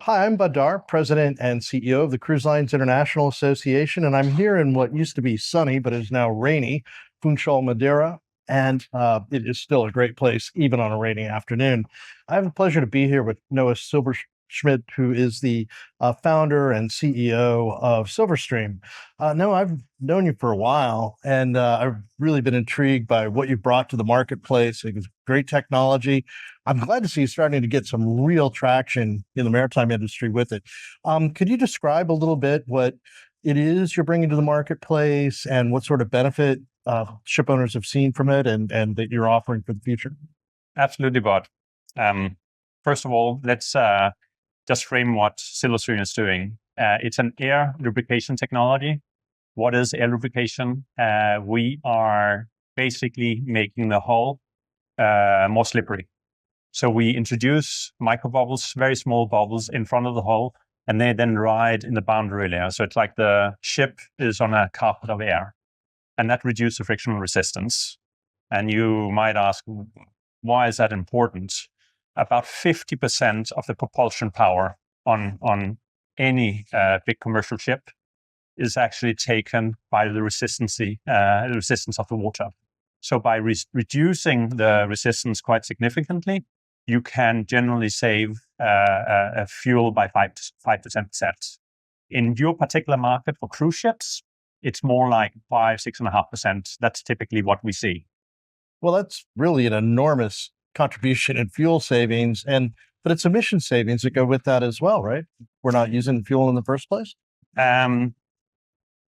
Hi, I'm Darr, President and CEO of the Cruise Lines International Association, and I'm here in what used to be sunny but is now rainy, Funchal, Madeira, and it is still a great place, even on a rainy afternoon. I have the pleasure to be here with Noah Silberschmidt, who is the founder and CEO of Silverstream. Noah, I've known you for a while, and I've really been intrigued by what you brought to the marketplace. It's great technology. I'm glad to see you starting to get some real traction in the maritime industry with it. Could you describe a little bit what it is you're bringing to the marketplace and what sort of benefit ship owners have seen from it and that you're offering for the future? Absolutely, Bud. First of all, let's just frame what Silverstream is doing. It's an air lubrication technology. What is air lubrication? We are basically making the hull more slippery. So we introduce microbubbles, very small bubbles in front of the hull, and they then ride in the boundary layer. So it's like the ship is on a carpet of air, and that reduces the frictional resistance. And you might ask, why is that important? About 50% of the propulsion power on any big commercial ship is actually taken by the resistance of the water. So by reducing the resistance quite significantly, you can generally save fuel by 5 to 10%. In your particular market for cruise ships, it's more like 6.5%. That's typically what we see. Well, that's really an enormous contribution in fuel savings, but it's emission savings that go with that as well, right? We're not using fuel in the first place.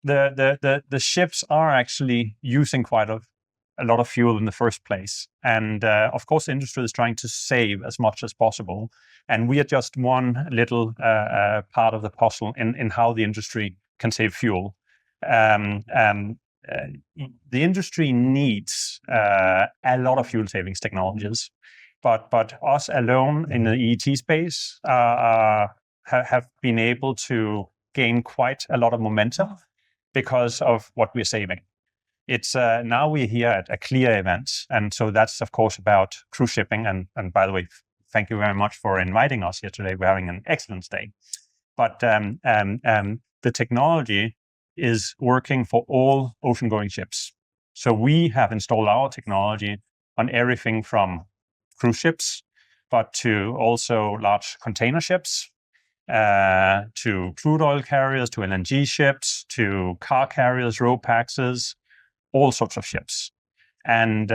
The ships are actually using quite a lot of fuel in the first place. And of course, the industry is trying to save as much as possible. And we are just one little part of the puzzle in how the industry can save fuel. The industry needs a lot of fuel savings technologies, but us alone in the EET space have been able to gain quite a lot of momentum because of what we're saving. It's now we're here at a CLIA event, and so that's of course about cruise shipping. And by the way, thank you very much for inviting us here today. We're having an excellent day. But the technology is working for all ocean-going ships. So we have installed our technology on everything from cruise ships, but to also large container ships, to crude oil carriers, to LNG ships, to car carriers, ropaxes, all sorts of ships. And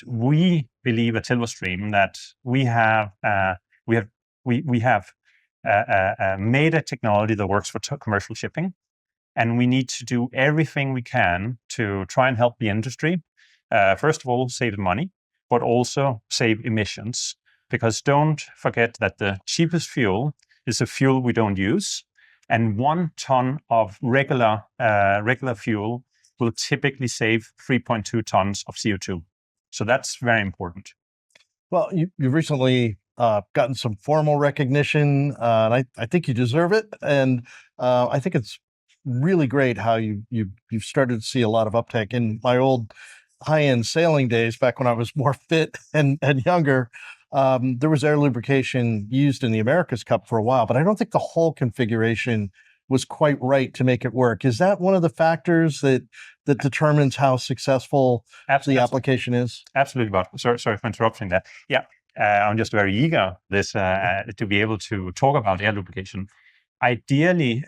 we believe at Silverstream that we have made a technology that works for commercial shipping. And we need to do everything we can to try and help the industry. First of all, save money, but also save emissions. Because don't forget that the cheapest fuel is a fuel we don't use. And 1 ton of regular fuel will typically save 3.2 tons of CO2. So that's very important. Well, you've recently gotten some formal recognition, and I think you deserve it. And I think it's really great how you've started to see a lot of uptake. In my old high-end sailing days, back when I was more fit and younger, there was air lubrication used in the America's Cup for a while, but I don't think the whole configuration was quite right to make it work. Is that one of the factors that determines how successful the application is? Absolutely, Bob. Sorry for interrupting that. Yeah, I'm just very eager to be able to talk about air lubrication. Ideally,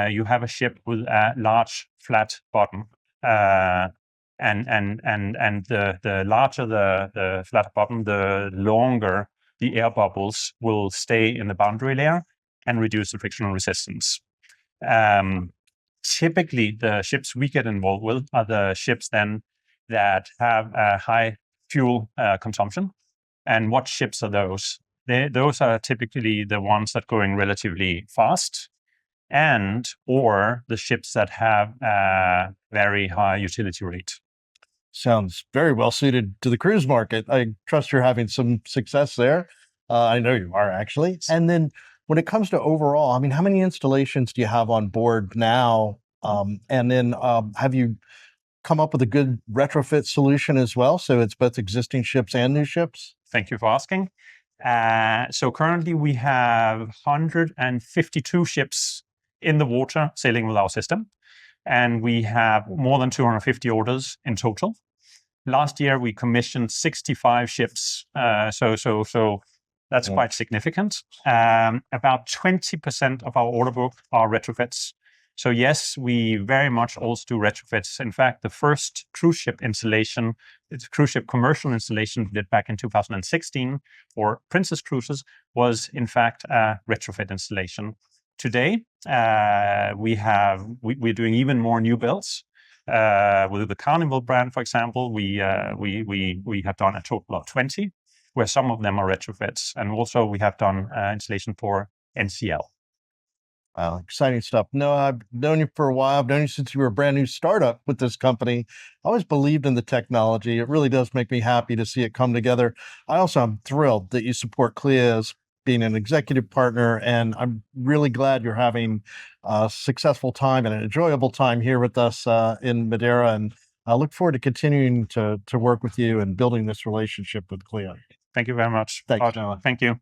you have a ship with a large flat bottom, and the larger the flat bottom, the longer the air bubbles will stay in the boundary layer and reduce the frictional resistance. Typically, the ships we get involved with are the ships then that have a high fuel consumption. And what ships are those? Those are typically the ones that are going relatively fast, or the ships that have a very high utility rate. Sounds very well suited to the cruise market. I trust you're having some success there. I know you are, actually. And then when it comes to overall, I mean, how many installations do you have on board now? And then have you come up with a good retrofit solution as well? So it's both existing ships and new ships? Thank you for asking. So currently we have 152 ships in the water sailing with our system, and we have more than 250 orders in total. Last year we commissioned 65 ships, so that's quite significant. About 20% of our order book are retrofits. So yes, we very much also do retrofits. In fact, the first cruise ship installation, it's a cruise ship commercial installation we did back in 2016 for Princess Cruises, was in fact a retrofit installation. Today, we're doing even more new builds. With the Carnival brand, for example, we have done a total of 20, where some of them are retrofits, and also we have done installation for NCL. Wow, exciting stuff. No, I've known you for a while. I've known you since you were a brand new startup with this company. I always believed in the technology. It really does make me happy to see it come together. I also am thrilled that you support CLIA as being an executive partner, and I'm really glad you're having a successful time and an enjoyable time here with us in Madeira. And I look forward to continuing to work with you and building this relationship with CLIA. Thank you very much. Thanks, Noah. Thank you.